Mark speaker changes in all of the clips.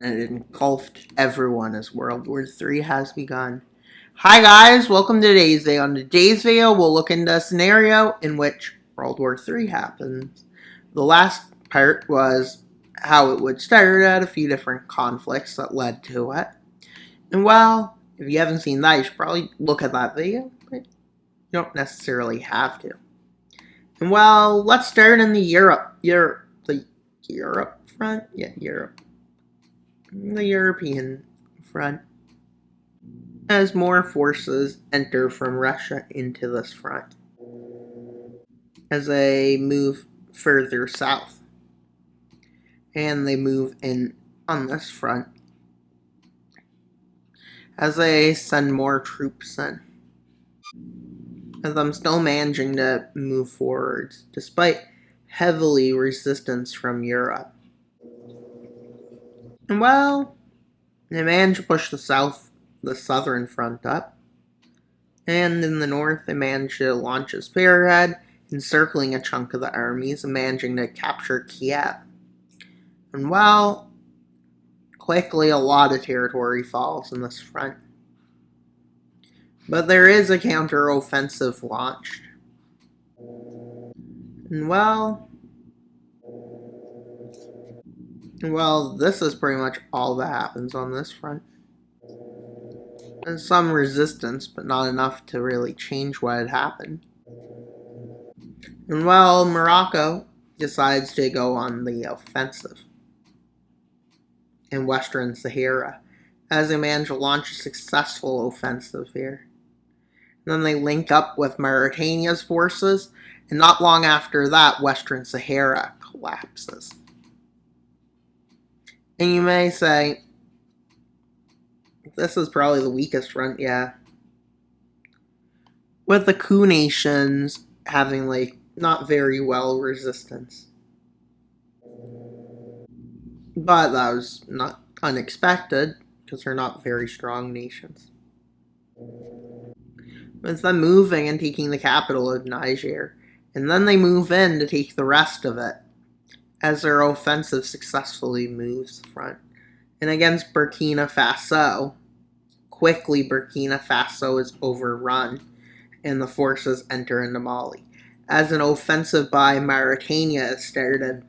Speaker 1: and it engulfed everyone as World War III has begun. Hi guys, welcome to today's video. On today's video, we'll look into a scenario in which World War III happens. The last part was how it would start at a few different conflicts that led to it. And well, if you haven't seen that, you should probably look at that video, but you don't necessarily have to. And well, let's start in the Europe front? Yeah, Europe. The European front, as more forces enter from Russia into this front as they move further south, and they move in on this front as they send more troops in, as I'm still managing to move forwards despite heavily resistance from Europe. And well, they managed to push the southern front up, and in the north they managed to launch a spearhead, encircling a chunk of the armies and managing to capture Kiev. And well, quickly a lot of territory falls in this front. But there is a counter-offensive launched. And well, this is pretty much all that happens on this front. There's some resistance, but not enough to really change what had happened. And well, Morocco decides to go on the offensive in Western Sahara, as they manage to launch a successful offensive here. And then they link up with Mauritania's forces, and not long after that, Western Sahara collapses. And you may say, this is probably the weakest front, yeah. With the coup nations having, not very well resistance. But that was not unexpected, because they're not very strong nations. It's them moving and taking the capital of Niger, and then they move in to take the rest of it, as their offensive successfully moves the front. And against Burkina Faso, quickly Burkina Faso is overrun, and the forces enter into Mali, as an offensive by Mauritania is started.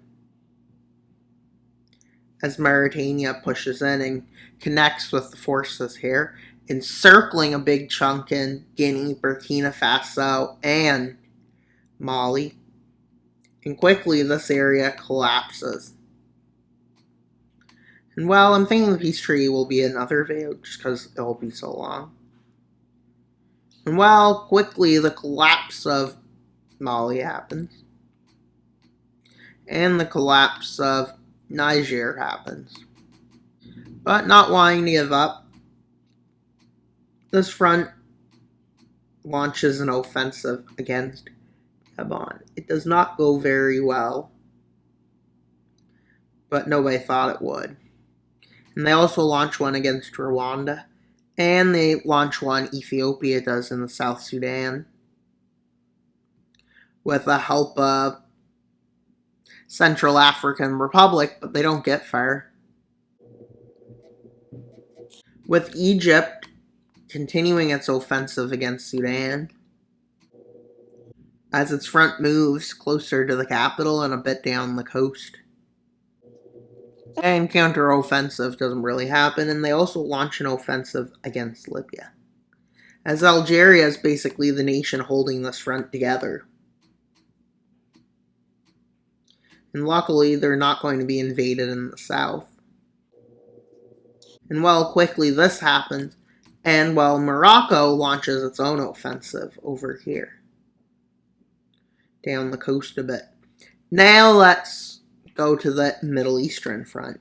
Speaker 1: As Mauritania pushes in and connects with the forces here, encircling a big chunk in Guinea, Burkina Faso, and Mali. And quickly this area collapses. And well, I'm thinking the peace treaty will be another video just because it'll be so long. And well, quickly the collapse of Mali happens. And the collapse of Niger happens. But not wanting to give up, this front launches an offensive against Gabon. It does not go very well, but nobody thought it would. And they also launch one against Rwanda, and they launch one Ethiopia does in the South Sudan, with the help of Central African Republic, but they don't get far. With Egypt continuing its offensive against Sudan, as its front moves closer to the capital and a bit down the coast. And counter-offensive doesn't really happen, and they also launch an offensive against Libya, as Algeria is basically the nation holding this front together. And luckily, they're not going to be invaded in the south. And well, quickly this happens, and well, Morocco launches its own offensive over here, down the coast a bit. Now let's go to the Middle Eastern front.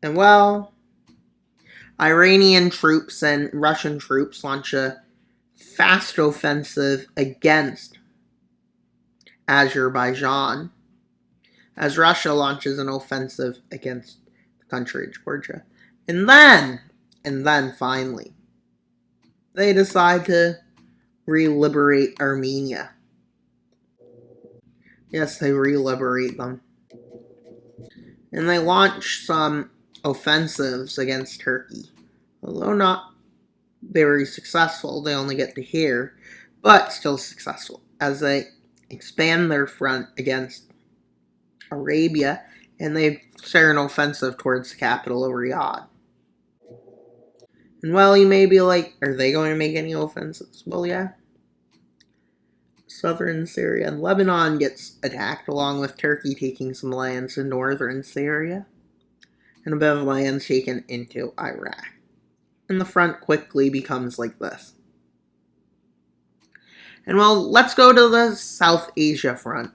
Speaker 1: And well, Iranian troops and Russian troops launch a fast offensive against Azerbaijan, as Russia launches an offensive against the country of Georgia. And then finally, they decide to re-liberate Armenia. Yes, they re-liberate them. And they launch some offensives against Turkey. Although not very successful, they only get to here, but still successful as they expand their front against Arabia and they start an offensive towards the capital of Riyadh. And well, you may be like, are they going to make any offensives? Well, yeah. Southern Syria and Lebanon gets attacked along with Turkey taking some lands in northern Syria and a bit of land taken into Iraq. And the front quickly becomes like this. And well, let's go to the South Asia front.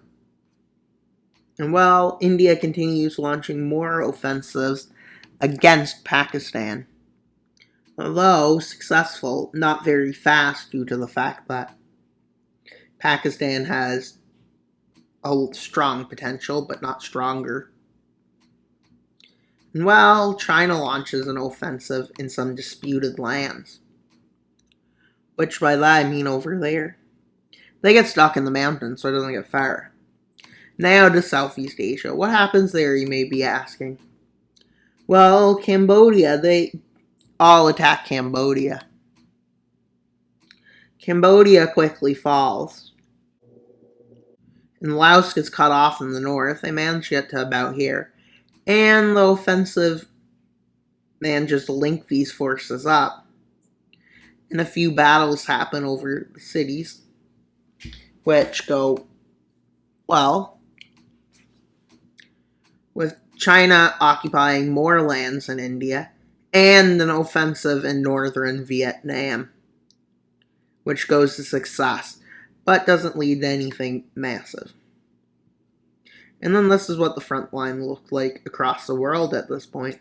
Speaker 1: And well, India continues launching more offensives against Pakistan. Although successful, not very fast due to the fact that Pakistan has a strong potential, but not stronger. And well, China launches an offensive in some disputed lands. Which by that I mean over there. They get stuck in the mountains, so it doesn't get far. Now to Southeast Asia. What happens there, you may be asking? Well, Cambodia, they all attack Cambodia. Cambodia quickly falls. And Laos gets cut off in the north. They manage to get to about here. And the offensive manages to link these forces up. And a few battles happen over the cities, which go well, with China occupying more lands in India, and an offensive in northern Vietnam, which goes to success, but doesn't lead to anything massive. And then this is what the front line looked like across the world at this point.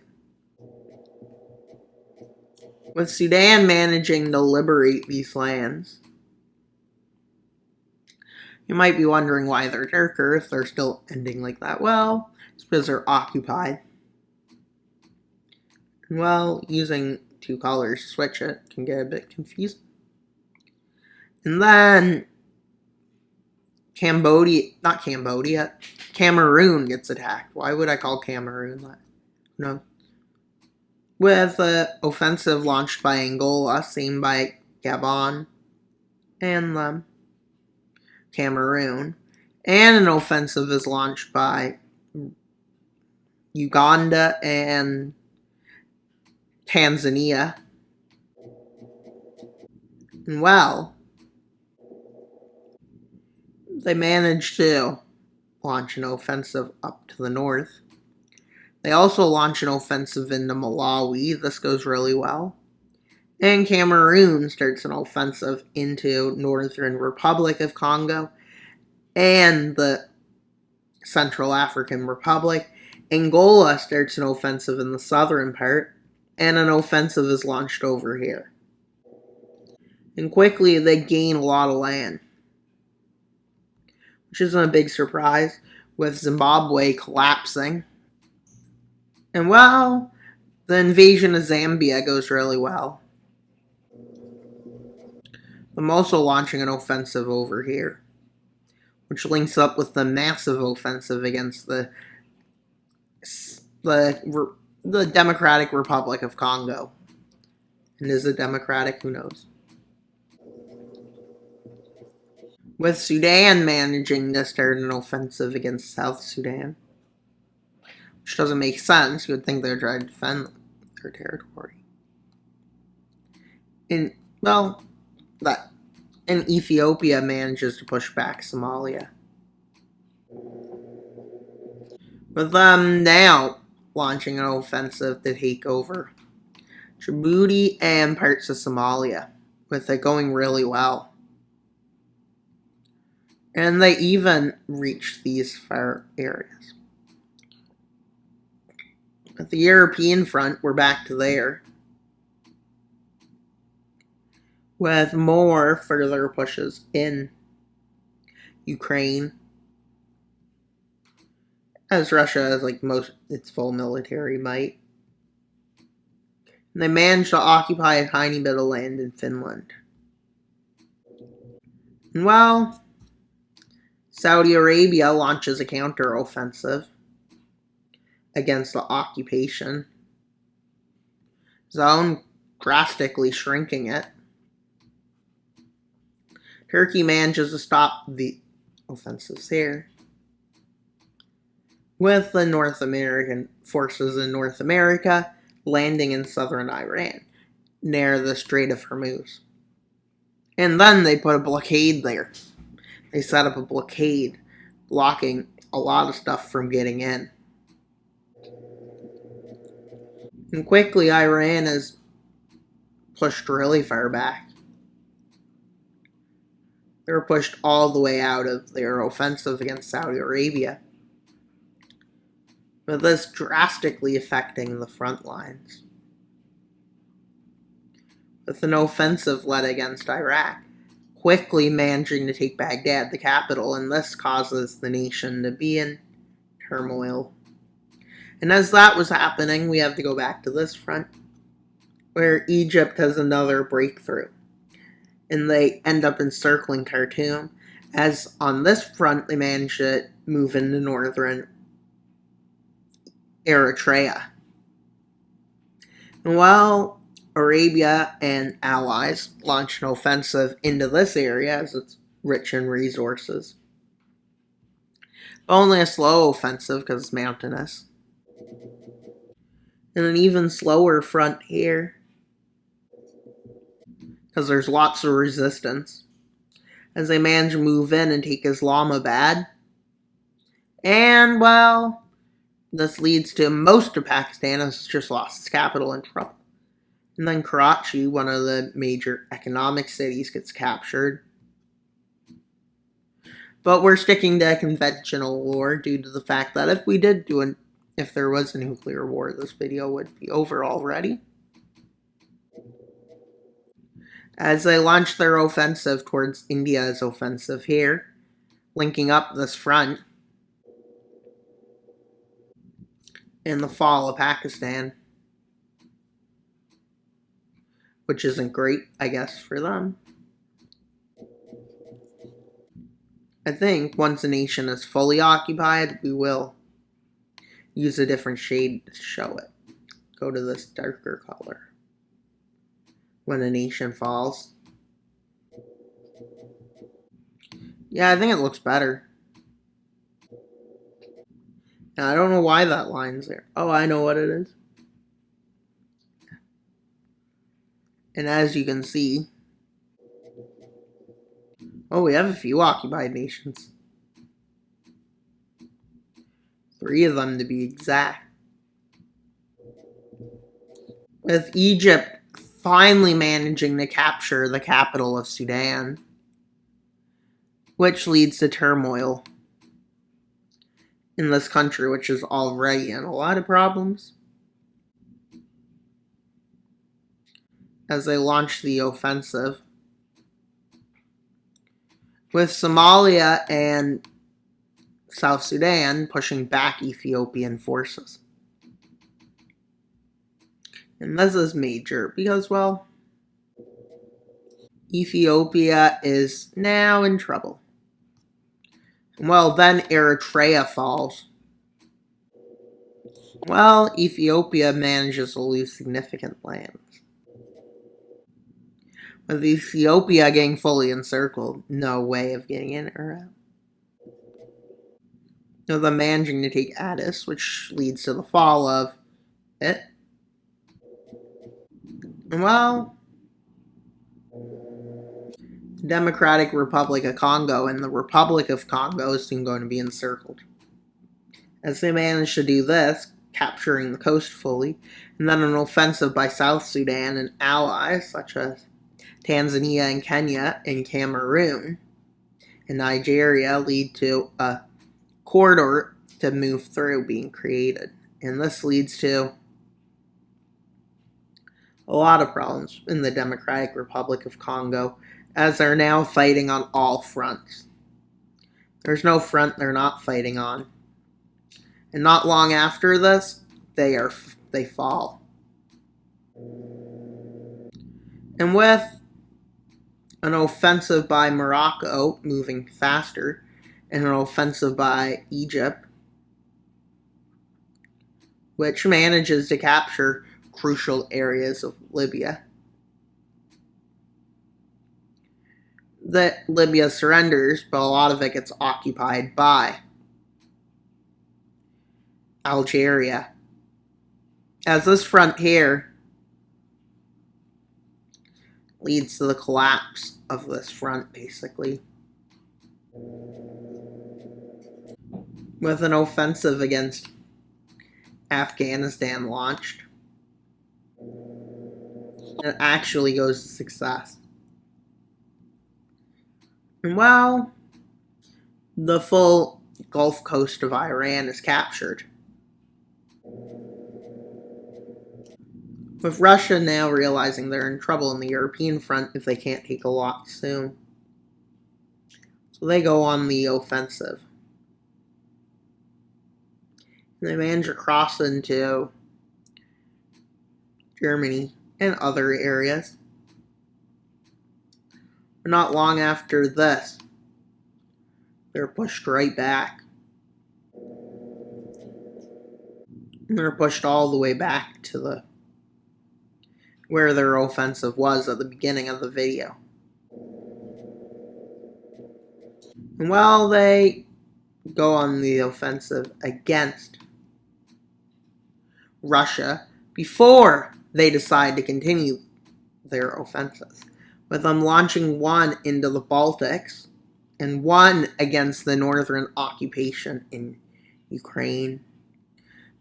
Speaker 1: With Sudan managing to liberate these lands. You might be wondering why they're darker if they're still ending like that. Well, it's because they're occupied. And well, using two colors to switch it can get a bit confusing. And then Cameroon gets attacked. Why would I call Cameroon that? No. With an offensive launched by Angola, seen by Gabon, and Cameroon. And an offensive is launched by Uganda and Tanzania. And well, they managed to launch an offensive up to the north. They also launch an offensive into Malawi. This goes really well. And Cameroon starts an offensive into Northern Republic of Congo and the Central African Republic. Angola starts an offensive in the southern part, and an offensive is launched over here. And quickly they gain a lot of land, which isn't a big surprise, with Zimbabwe collapsing. And well, the invasion of Zambia goes really well. I'm also launching an offensive over here, which links up with the massive offensive against the Democratic Republic of Congo. And is it democratic? Who knows? With Sudan managing to start an offensive against South Sudan. Which doesn't make sense. You would think they're trying to defend their territory. And Ethiopia manages to push back Somalia. With them now launching an offensive to take over Djibouti and parts of Somalia, with it going really well. And they even reach these far areas. At the European front, we're back to there, with more further pushes in Ukraine, as Russia has its full military might. And they managed to occupy a tiny bit of land in Finland. And well, Saudi Arabia launches a counter-offensive against the occupation zone, drastically shrinking it. Turkey manages to stop the offensives here, with the North American forces in North America landing in southern Iran, near the Strait of Hormuz. And then they put a blockade there. They set up a blockade, blocking a lot of stuff from getting in. And quickly, Iran is pushed really far back. They were pushed all the way out of their offensive against Saudi Arabia, with this drastically affecting the front lines. With an offensive led against Iraq, quickly managing to take Baghdad, the capital, and this causes the nation to be in turmoil. And as that was happening, we have to go back to this front, where Egypt has another breakthrough, and they end up encircling Khartoum, as on this front they manage to move into northern Eritrea. And while Arabia and allies launch an offensive into this area as it's rich in resources, but only a slow offensive because it's mountainous. And an even slower front here, because there's lots of resistance, as they manage to move in and take Islamabad. And, well, this leads to most of Pakistan has just lost its capital in trouble. And then Karachi, one of the major economic cities, gets captured. But we're sticking to a conventional war due to the fact that if there was a nuclear war, this video would be over already. As they launch their offensive towards India's offensive here, linking up this front in the fall of Pakistan, which isn't great, I guess, for them. I think once a nation is fully occupied, we will use a different shade to show it. Go to this darker color. When a nation falls. Yeah, I think it looks better. Now, I don't know why that line's there. Oh, I know what it is. And as you can see, we have a few occupied nations. 3 of them to be exact. With Egypt finally managing to capture the capital of Sudan, which leads to turmoil in this country, which is already in a lot of problems. As they launch the offensive, with Somalia and South Sudan pushing back Ethiopian forces. And this is major because, well, Ethiopia is now in trouble. Well, then Eritrea falls. Well, Ethiopia manages to lose significant lands. With Ethiopia getting fully encircled, no way of getting in or out. Now they're managing to take Addis, which leads to the fall of it. Well, the Democratic Republic of Congo and the Republic of Congo is soon going to be encircled. As they manage to do this, capturing the coast fully, and then an offensive by South Sudan and allies such as Tanzania and Kenya and Cameroon and Nigeria lead to a corridor to move through being created. And this leads to a lot of problems in the Democratic Republic of Congo, as they're now fighting on all fronts. There's no front they're not fighting on. And not long after this, they fall. And with an offensive by Morocco moving faster, and an offensive by Egypt, which manages to capture crucial areas of Libya. That Libya surrenders, but a lot of it gets occupied by Algeria. As this front here leads to the collapse of this front, basically, with an offensive against Afghanistan launched. It actually goes to success. And while the full Gulf coast of Iran is captured, with Russia now realizing they're in trouble in the European front if they can't take a lot soon. So they go on the offensive. And they manage to cross into Germany and other areas. But not long after this, they're pushed right back. And they're pushed all the way back to where their offensive was at the beginning of the video. And while they go on the offensive against Russia, before they decide to continue their offensives, with them launching one into the Baltics and one against the northern occupation in Ukraine.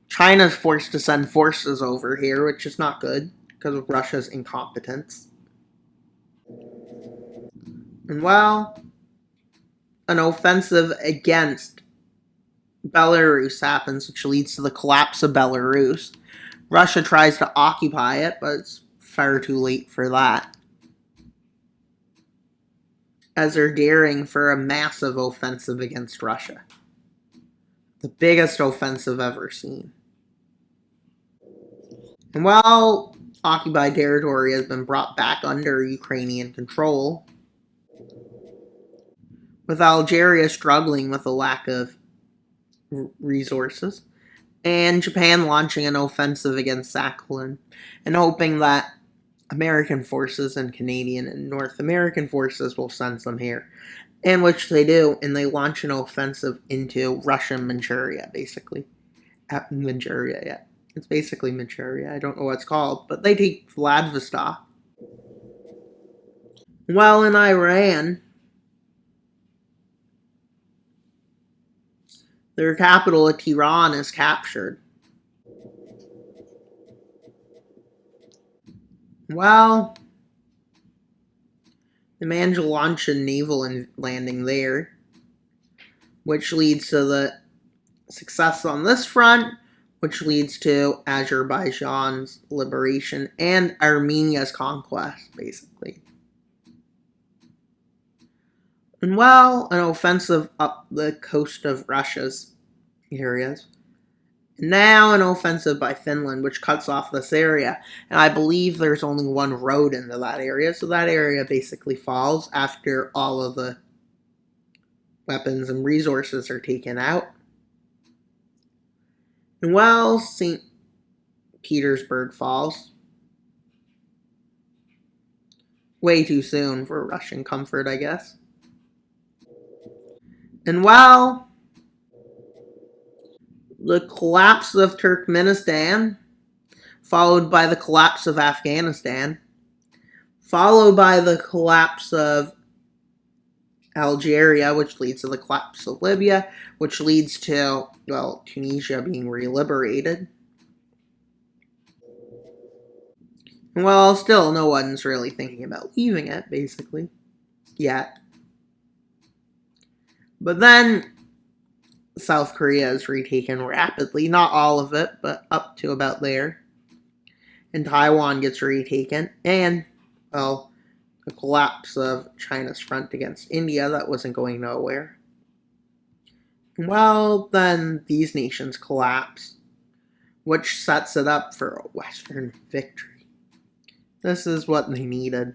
Speaker 1: China's forced to send forces over here, which is not good because of Russia's incompetence. And while an offensive against Belarus happens, which leads to the collapse of Belarus, Russia tries to occupy it, but it's far too late for that, as they're gearing for a massive offensive against Russia. The biggest offensive ever seen. And while occupied territory has been brought back under Ukrainian control, with Algeria struggling with a lack of resources, and Japan launching an offensive against Sakhalin, and hoping that American forces and Canadian and North American forces will send some here. In which they do, and they launch an offensive into Russian Manchuria, basically. Manchuria, yeah. It's basically Manchuria. I don't know what it's called, but they take Vladivostok. While in Iran, their capital of Tehran is captured. Well, they manage to launch a naval landing there, which leads to the success on this front, which leads to Azerbaijan's liberation and Armenia's conquest, basically. And while an offensive up the coast of Russia's areas, now an offensive by Finland, which cuts off this area. And I believe there's only one road into that area, so that area basically falls after all of the weapons and resources are taken out. And while St. Petersburg falls, way too soon for Russian comfort, I guess. And while the collapse of Turkmenistan, followed by the collapse of Afghanistan, followed by the collapse of Algeria, which leads to the collapse of Libya, which leads to, well, Tunisia being reliberated. And well, still, no one's really thinking about leaving it, basically, yet. But then South Korea is retaken rapidly, not all of it, but up to about there. And Taiwan gets retaken, and, well, the collapse of China's front against India, that wasn't going nowhere. Well, then these nations collapse, which sets it up for a Western victory. This is what they needed.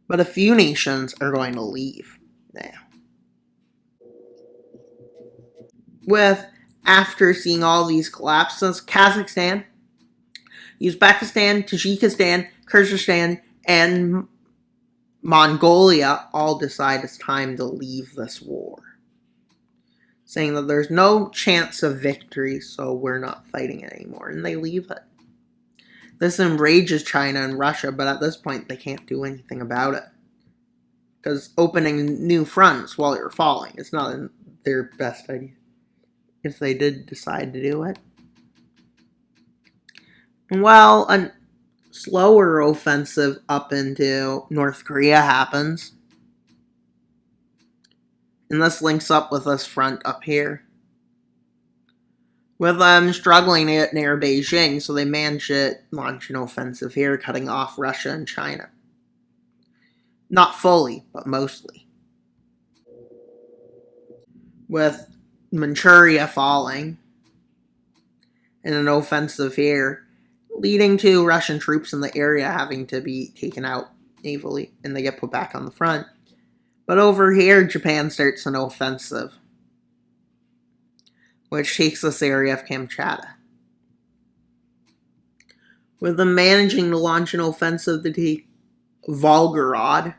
Speaker 1: But a few nations are going to leave now. With, after seeing all these collapses, Kazakhstan Uzbekistan, Tajikistan, Kyrgyzstan, and Mongolia all decide it's time to leave this war, saying that there's no chance of victory, so we're not fighting it anymore, and they leave it. This enrages China and Russia, but at this point they can't do anything about it, because opening new fronts while you're falling is not their best idea, if they did decide to do it. Well, a slower offensive up into North Korea happens. And this links up with this front up here. With them struggling to get near Beijing, so they manage to launch an offensive here, cutting off Russia and China. Not fully, but mostly. With Manchuria falling, and an offensive here, leading to Russian troops in the area having to be taken out navally, and they get put back on the front. But over here, Japan starts an offensive, which takes this area of Kamchatka. With them managing to launch an offensive to take Volgorod,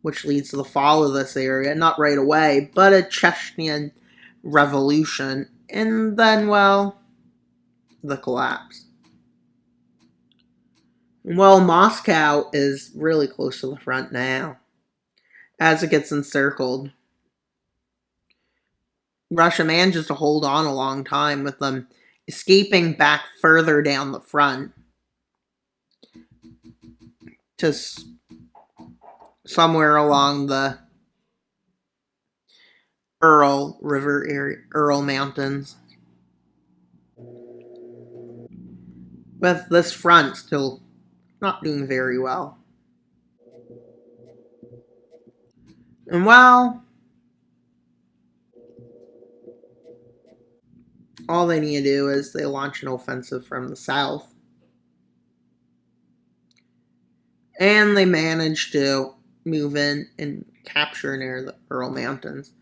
Speaker 1: which leads to the fall of this area, not right away, but a Chechen revolution, and then, well, the collapse. Well, Moscow is really close to the front now, as it gets encircled. Russia manages to hold on a long time, with them escaping back further down the front to somewhere along the Ural River area, Ural Mountains. With this front still not doing very well. And well, all they need to do is they launch an offensive from the south. And they manage to move in and capture near the Ural Mountains.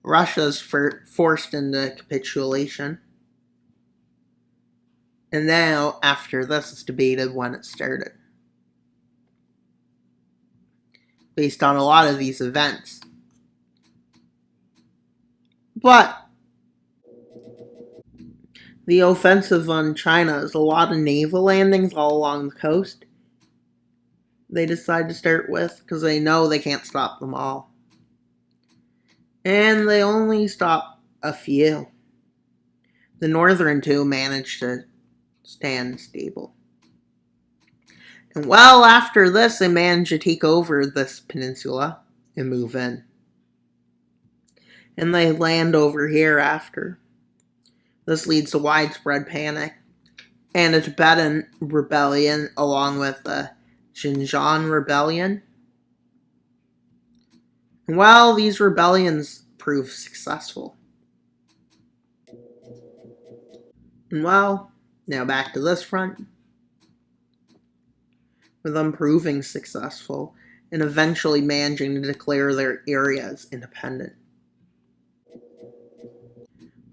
Speaker 1: Russia's forced into capitulation. And now, after this, it's debated when it started, based on a lot of these events. But the offensive on China is a lot of naval landings all along the coast. They decide to start with, because they know they can't stop them all. And they only stop a few. The northern two manage to stand stable. And well, after this, they manage to take over this peninsula and move in. And they land over here after. This leads to widespread panic and a Tibetan rebellion, along with the Xinjiang rebellion. And while these rebellions prove successful. And well, now back to this front, with them proving successful and eventually managing to declare their area as independent.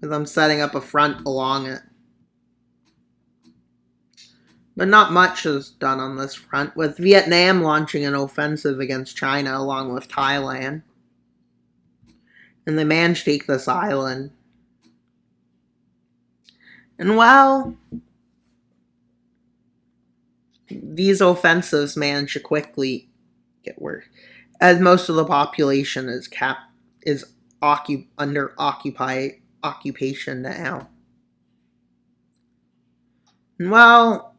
Speaker 1: With them setting up a front along it. But not much is done on this front, with Vietnam launching an offensive against China along with Thailand. And they managed to take this island. And well, these offensives manage to quickly get worse, as most of the population is under occupation now. And well,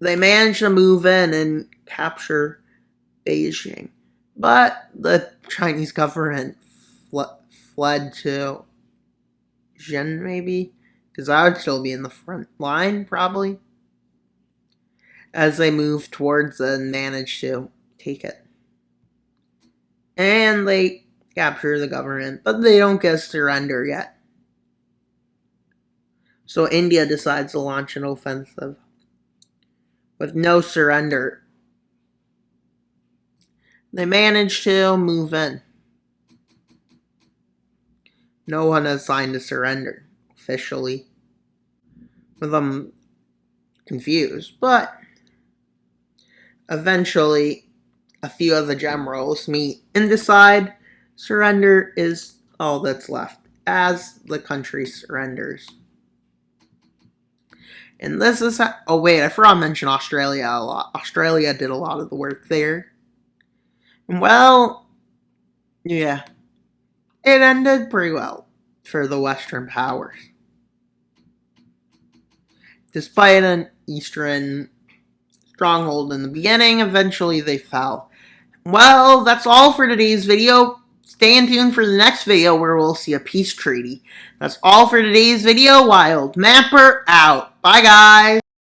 Speaker 1: they managed to move in and capture Beijing, but the Chinese government fled to Xi'an, maybe, because I would still be in the front line, probably, as they move towards it and manage to take it. And they capture the government, but they don't get surrender yet. So India decides to launch an offensive with no surrender. They manage to move in. No one has signed a surrender officially. With them confused. But eventually, a few of the generals meet and decide surrender is all that's left as the country surrenders. And this is oh wait, I forgot to mention Australia a lot. Australia did a lot of the work there. Well, yeah, it ended pretty well for the Western powers. Despite an Eastern stronghold in the beginning, eventually they fell. Well, that's all for today's video. Stay tuned for the next video where we'll see a peace treaty. That's all for today's video. Wild Mapper out. Bye, guys.